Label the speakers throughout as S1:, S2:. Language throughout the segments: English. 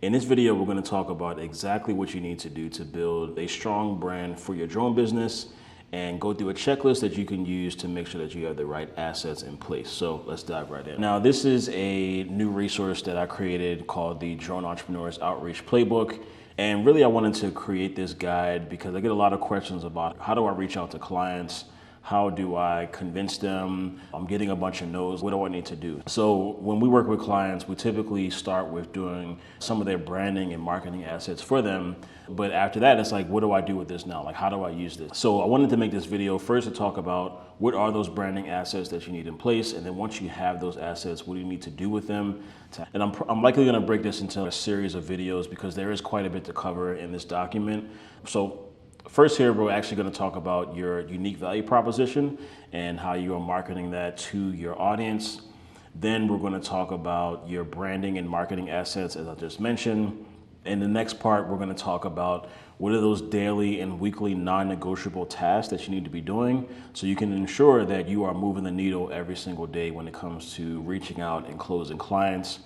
S1: In this video, we're going to talk about exactly what you need to do to build a strong brand for your drone business and go through a checklist that you can use to make sure that you have the right assets in place. So let's dive right in. Now, this is a new resource that I created called the Drone Entrepreneurs Outreach Playbook. And really, I wanted to create this guide because I get a lot of questions about how do I reach out to clients? How do I convince them? I'm getting a bunch of no's. What do I need to do? So when we work with clients, we typically start with doing some of their branding and marketing assets for them. But after that, it's like, what do I do with this now? Like, how do I use this? So I wanted to make this video first to talk about what are those branding assets that you need in place? And then once you have those assets, what do you need to do with them? And I'm likely gonna break this into a series of videos because there is quite a bit to cover in this document. So first here, we're actually going to talk about your unique value proposition and how you are marketing that to your audience. Then we're going to talk about your branding and marketing assets, as I just mentioned. In the next part, we're going to talk about what are those daily and weekly non-negotiable tasks that you need to be doing so you can ensure that you are moving the needle every single day when it comes to reaching out and closing clients.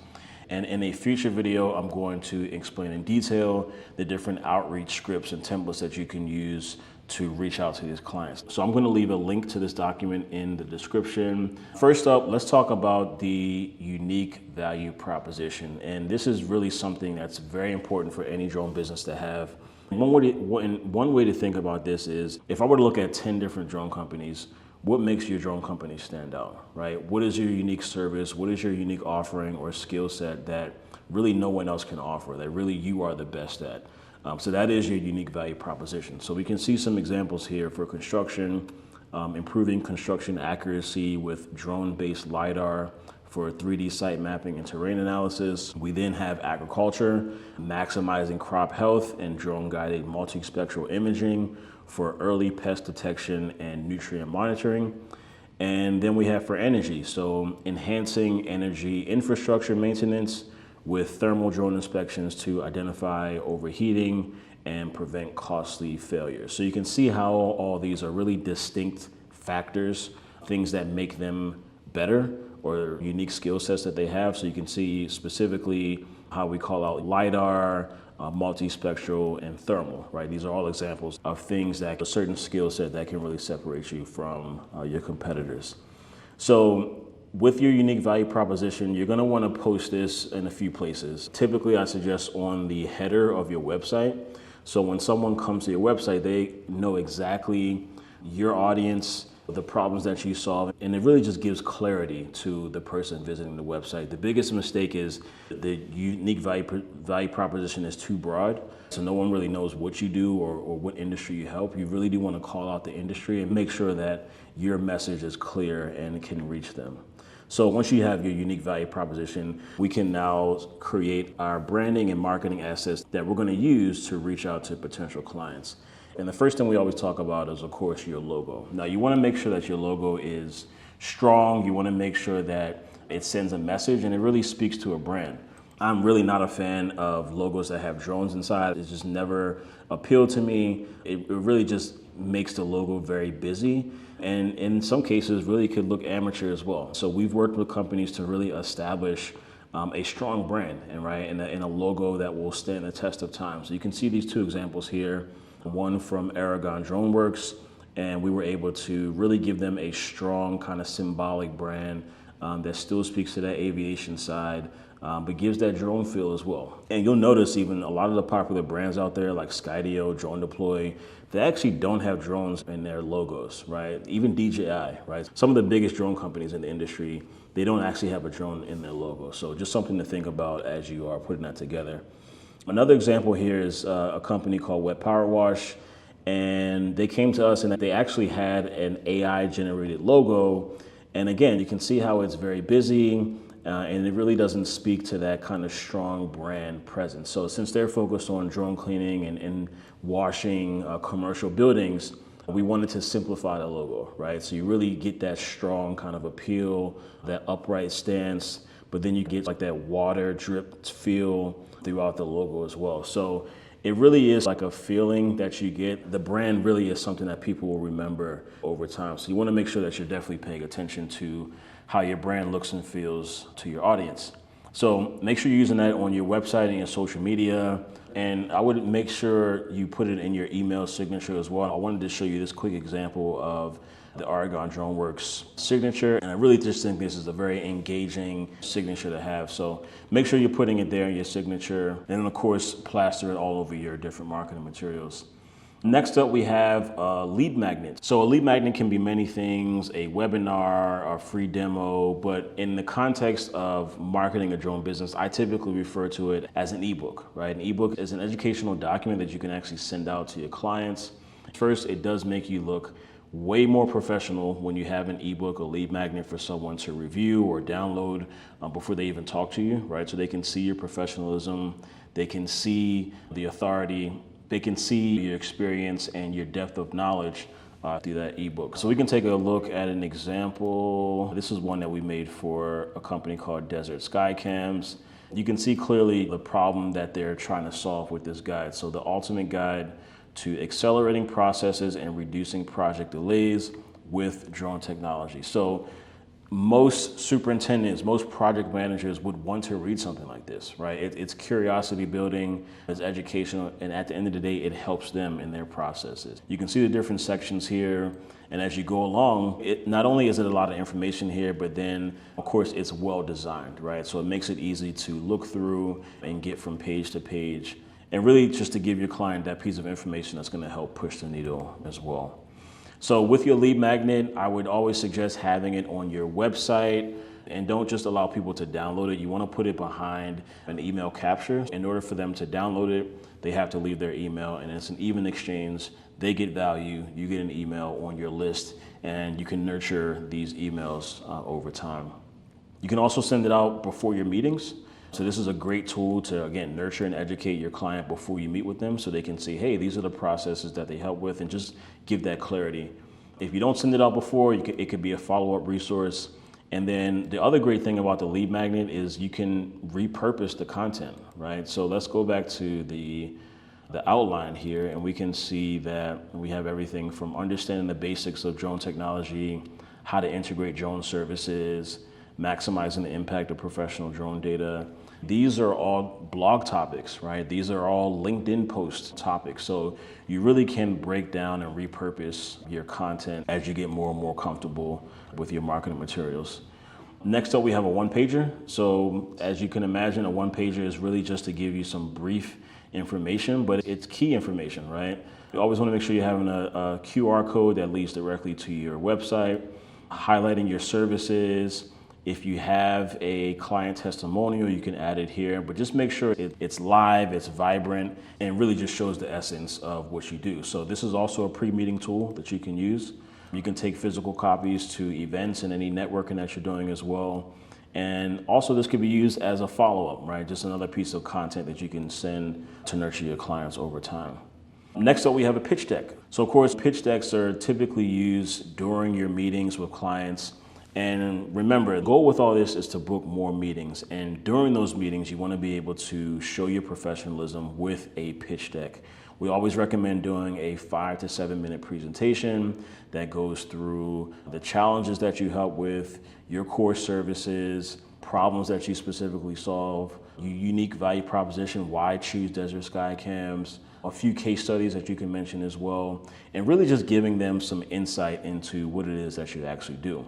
S1: And in a future video, I'm going to explain in detail the different outreach scripts and templates that you can use to reach out to these clients. So I'm going to leave a link to this document in the description. First up, let's talk about the unique value proposition. And this is really something that's very important for any drone business to have. One way to think about this is if I were to look at 10 different drone companies, what makes your drone company stand out, right? What is your unique service? What is your unique offering or skill set that really no one else can offer, that really you are the best at? So that is your unique value proposition. So we can see some examples here for construction, improving construction accuracy with drone-based LiDAR for 3D site mapping and terrain analysis. We then have agriculture, maximizing crop health and drone-guided multispectral imaging for early pest detection and nutrient monitoring. And then we have for energy, so enhancing energy infrastructure maintenance with thermal drone inspections to identify overheating and prevent costly failures. So you can see how all these are really distinct factors, things that make them better or unique skill sets that they have. So you can see specifically how we call out LiDAR, multispectral, and thermal, right? These are all examples of things that a certain skill set that can really separate you from your competitors. So with your unique value proposition, you're gonna wanna post this in a few places. Typically, I suggest on the header of your website. So when someone comes to your website, they know exactly your audience, the problems that you solve, and it really just gives clarity to the person visiting the website. The biggest mistake is the unique value proposition is too broad, so no one really knows what you do or what industry you help. You really do want to call out the industry and make sure that your message is clear and can reach them. So once you have your unique value proposition, we can now create our branding and marketing assets that we're going to use to reach out to potential clients. And the first thing we always talk about is, of course, your logo. Now, you want to make sure that your logo is strong. You want to make sure that it sends a message and it really speaks to a brand. I'm really not a fan of logos that have drones inside. It's just never appealed to me. It really just makes the logo very busy. And in some cases, really could look amateur as well. So we've worked with companies to really establish a strong brand and a logo that will stand the test of time. So you can see these two examples here. One from Aragon Drone Works, and we were able to really give them a strong kind of symbolic brand that still speaks to that aviation side, but gives that drone feel as well. And you'll notice even a lot of the popular brands out there like Skydio, Drone Deploy, they actually don't have drones in their logos, right? Even DJI, right? Some of the biggest drone companies in the industry, they don't actually have a drone in their logo. So just something to think about as you are putting that together. Another example here is a company called Wet Power Wash, and they came to us and they actually had an AI generated logo. And again, you can see how it's very busy and it really doesn't speak to that kind of strong brand presence. So since they're focused on drone cleaning and washing commercial buildings, we wanted to simplify the logo, right? So you really get that strong kind of appeal, that upright stance, but then you get like that water drip feel throughout the logo as well. So it really is like a feeling that you get. The brand really is something that people will remember over time. So you want to make sure that you're definitely paying attention to how your brand looks and feels to your audience. So make sure you're using that on your website and your social media. And I would make sure you put it in your email signature as well. I wanted to show you this quick example of the Argon DroneWorks signature. And I really just think this is a very engaging signature to have. So make sure you're putting it there in your signature. And then of course, plaster it all over your different marketing materials. Next up, we have a lead magnet. So a lead magnet can be many things, a webinar, a free demo, but in the context of marketing a drone business, I typically refer to it as an ebook, right? An ebook is an educational document that you can actually send out to your clients. First, it does make you look way more professional when you have an ebook, a lead magnet for someone to review or download before they even talk to you, right? So they can see your professionalism, they can see the authority, they can see your experience and your depth of knowledge through that ebook. So we can take a look at an example. This is one that we made for a company called Desert Sky Cams. You can see clearly the problem that they're trying to solve with this guide. So the ultimate guide to accelerating processes and reducing project delays with drone technology. So most superintendents, most project managers would want to read something like this, right? It's curiosity building, it's educational, and at the end of the day, it helps them in their processes. You can see the different sections here, and as you go along, not only is it a lot of information here, but then, of course, it's well designed, right? So it makes it easy to look through and get from page to page, and really just to give your client that piece of information that's gonna help push the needle as well. So with your lead magnet, I would always suggest having it on your website, and don't just allow people to download it. You want to put it behind an email capture. In order for them to download it, they have to leave their email, and it's an even exchange. They get value, you get an email on your list, and you can nurture these emails over time. You can also send it out before your meetings. So this is a great tool to, again, nurture and educate your client before you meet with them so they can see, hey, these are the processes that they help with, and just give that clarity. If you don't send it out before, it could be a follow-up resource. And then the other great thing about the lead magnet is you can repurpose the content, right? So let's go back to the outline here, and we can see that we have everything from understanding the basics of drone technology, how to integrate drone services, maximizing the impact of professional drone data. These are all blog topics, right? These are all LinkedIn post topics. So you really can break down and repurpose your content as you get more and more comfortable with your marketing materials. Next up, we have a one-pager. So as you can imagine, a one-pager is really just to give you some brief information, but it's key information, right? You always want to make sure you're having a QR code that leads directly to your website, highlighting your services. If you have a client testimonial, you can add it here, but just make sure it's live, it's vibrant, and really just shows the essence of what you do. So this is also a pre-meeting tool that you can use. You can take physical copies to events and any networking that you're doing as well. And also this could be used as a follow-up, right? Just another piece of content that you can send to nurture your clients over time. Next up, we have a pitch deck. So of course, pitch decks are typically used during your meetings with clients. And remember, the goal with all this is to book more meetings. And during those meetings, you want to be able to show your professionalism with a pitch deck. We always recommend doing a 5 to 7 minute presentation that goes through the challenges that you help with, your core services, problems that you specifically solve, your unique value proposition, why choose Desert Sky Cams, a few case studies that you can mention as well, and really just giving them some insight into what it is that you actually do.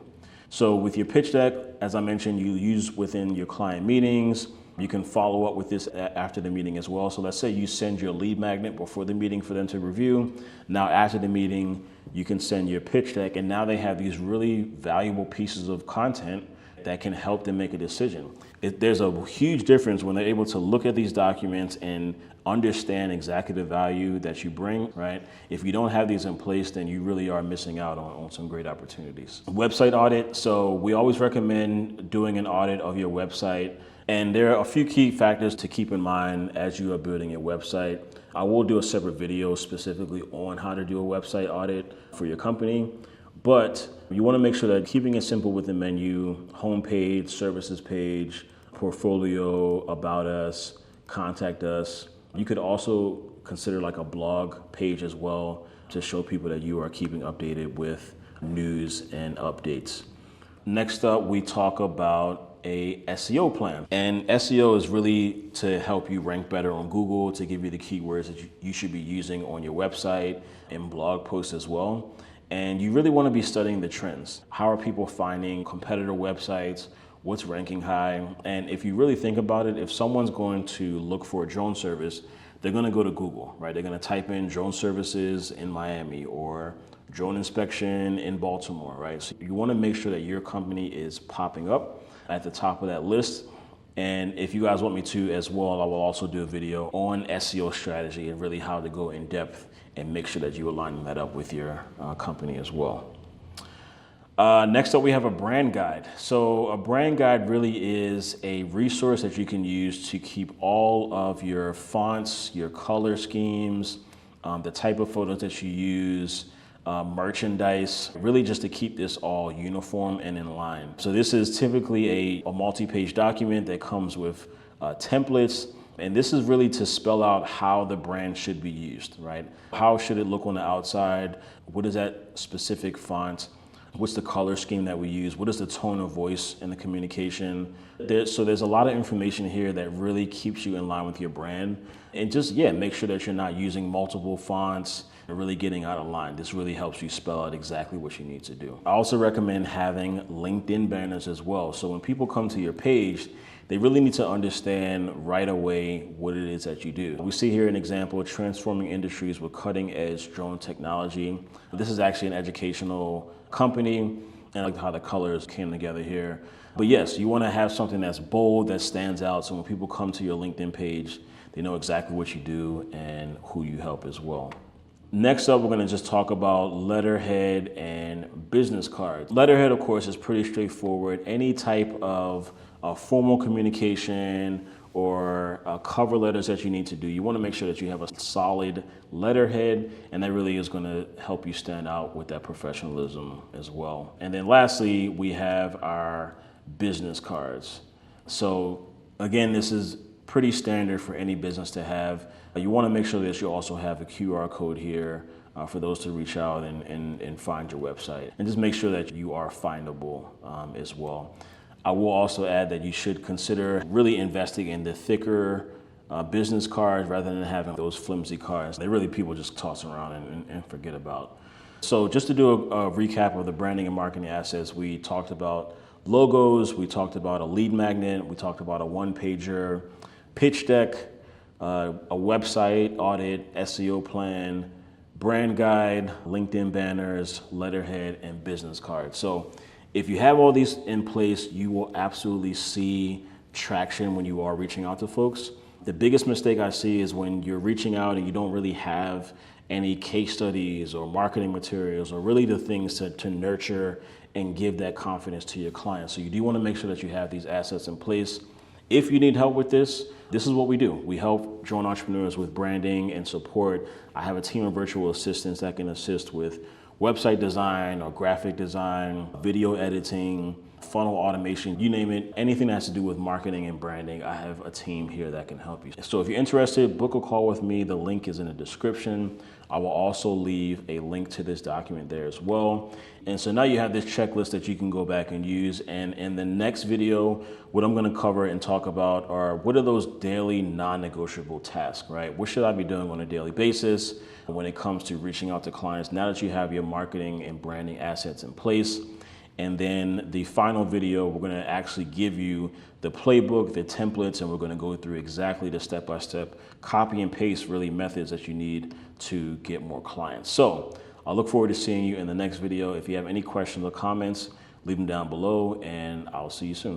S1: So with your pitch deck, as I mentioned, you use within your client meetings. You can follow up with this after the meeting as well. So let's say you send your lead magnet before the meeting for them to review. Now after the meeting, you can send your pitch deck, and now they have these really valuable pieces of content that can help them make a decision. There's a huge difference when they're able to look at these documents and understand exactly the value that you bring, right? If you don't have these in place, then you really are missing out on some great opportunities. Website audit. So we always recommend doing an audit of your website. And there are a few key factors to keep in mind as you are building your website. I will do a separate video specifically on how to do a website audit for your company. But you want to make sure that keeping it simple with the menu, homepage, services page, portfolio, about us, contact us. You could also consider like a blog page as well to show people that you are keeping updated with news and updates. Next up, we talk about a SEO plan. And SEO is really to help you rank better on Google, to give you the keywords that you should be using on your website and blog posts as well. And you really want to be studying the trends. How are people finding competitor websites? What's ranking high? And if you really think about it, if someone's going to look for a drone service, they're going to go to Google, right? They're going to type in drone services in Miami or drone inspection in Baltimore, right? So you want to make sure that your company is popping up at the top of that list. And if you guys want me to as well, I will also do a video on SEO strategy and really how to go in depth and make sure that you are lining that up with your company as well. Next up, we have a brand guide. So a brand guide really is a resource that you can use to keep all of your fonts, your color schemes, the type of photos that you use, merchandise, really just to keep this all uniform and in line. So this is typically a multi-page document that comes with templates. And this is really to spell out how the brand should be used, right? How should it look on the outside? What is that specific font? What's the color scheme that we use? What is the tone of voice in the communication? So there's a lot of information here that really keeps you in line with your brand. And just, make sure that you're not using multiple fonts and really getting out of line. This really helps you spell out exactly what you need to do. I also recommend having LinkedIn banners as well. So when people come to your page, they really need to understand right away what it is that you do. We see here an example, transforming industries with cutting edge drone technology. This is actually an educational company, and I like how the colors came together here. But yes, you want to have something that's bold, that stands out, so when people come to your LinkedIn page, they know exactly what you do and who you help as well. Next up, we're going to just talk about letterhead and business cards. Letterhead, of course, is pretty straightforward. Any type of formal communication or cover letters that you need to do, you want to make sure that you have a solid letterhead, and that really is going to help you stand out with that professionalism as well. And then lastly, we have our business cards. So again, this is pretty standard for any business to have. You want to make sure that you also have a QR code here for those to reach out and find your website. And just make sure that you are findable as well. I will also add that you should consider really investing in the thicker business cards rather than having those flimsy cards. They really people just toss around and forget about. So just to do a recap of the branding and marketing assets, we talked about logos, we talked about a lead magnet, we talked about a one-pager, pitch deck, a website audit, SEO plan, brand guide, LinkedIn banners, letterhead, and business cards. So if you have all these in place, you will absolutely see traction when you are reaching out to folks. The biggest mistake I see is when you're reaching out and you don't really have any case studies or marketing materials or really the things to nurture and give that confidence to your clients. So you do want to make sure that you have these assets in place. If you need help with this, this is what we do. We help drone entrepreneurs with branding and support. I have a team of virtual assistants that can assist with website design or graphic design, video editing, funnel automation, you name it, anything that has to do with marketing and branding, I have a team here that can help you. So if you're interested, book a call with me. The link is in the description. I will also leave a link to this document there as well. And so now you have this checklist that you can go back and use. And in the next video, what I'm going to cover and talk about are what are those daily non-negotiable tasks, right? What should I be doing on a daily basis when it comes to reaching out to clients now that you have your marketing and branding assets in place? And then the final video, we're going to actually give you the playbook, the templates, and we're going to go through exactly the step-by-step copy and paste really methods that you need to get more clients. So I look forward to seeing you in the next video. If you have any questions or comments, leave them down below, and I'll see you soon.